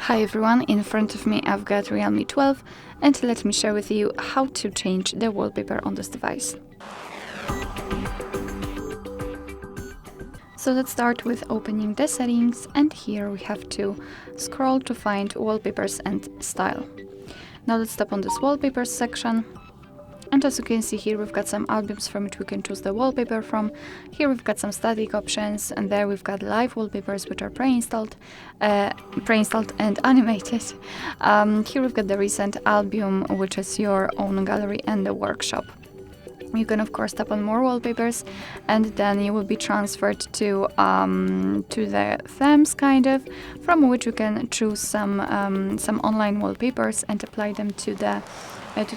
Hi everyone, in front of me I've got Realme 12 and let me share with you how to change the wallpaper on this device. So let's start with opening the settings, and here we have to scroll to find wallpapers and style. Now let's tap on this wallpapers section. And as you can see here, we've got some albums from which we can choose the wallpaper from. Here we've got some static options, and there we've got live wallpapers which are pre-installed and animated. Here we've got the recent album, which is your own gallery, and the workshop. You can of course tap on more wallpapers, and then you will be transferred to the themes kind of, from which you can choose some online wallpapers and apply them to the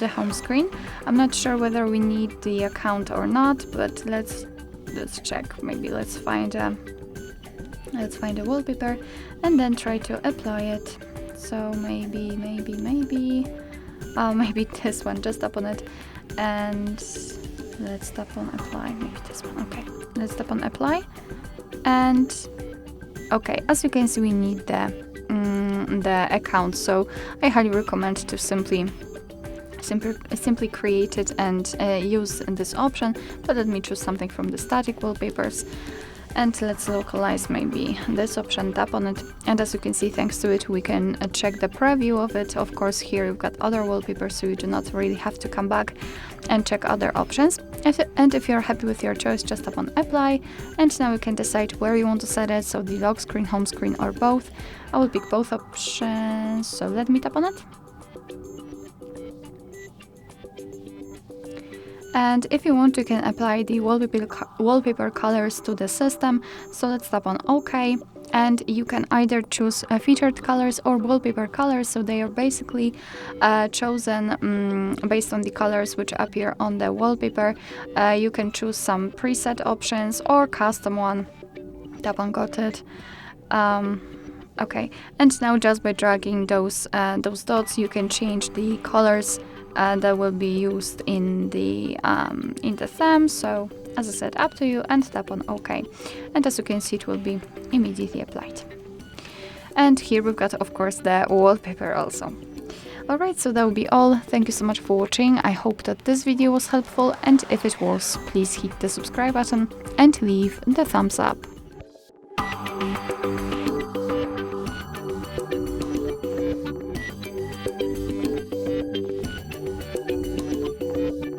home screen. I'm not sure whether we need the account or not, but let's check. Maybe let's find a wallpaper and then try to apply it. So maybe this one. Just tap on it and let's tap on apply. Maybe this one. Okay, let's tap on apply, and okay, as you can see, we need the account. So I highly recommend to simply create it and use this option. But let me choose something from the static wallpapers, and let's localize maybe this option. Tap on it, and as you can see, thanks to it we can check the preview of it. Of course, here you've got other wallpapers, so you do not really have to come back and check other options. And if you're happy with your choice, just tap on apply, and now you can decide where you want to set it, so the lock screen, home screen, or both. I will pick both options, so let me tap on it. And if you want, you can apply the wallpaper colors to the system. So let's tap on OK, and you can either choose featured colors or wallpaper colors. So they are basically chosen based on the colors which appear on the wallpaper. You can choose some preset options or custom one. Tap on got it. Okay, and now just by dragging those dots, you can change the colors that will be used in the theme. So as I said, up to you, and tap on OK, and as you can see, it will be immediately applied. And here we've got, of course, the wallpaper also. Alright, so that will be all. Thank you so much for watching. I hope that this video was helpful, and if it was, please hit the subscribe button and leave the thumbs up.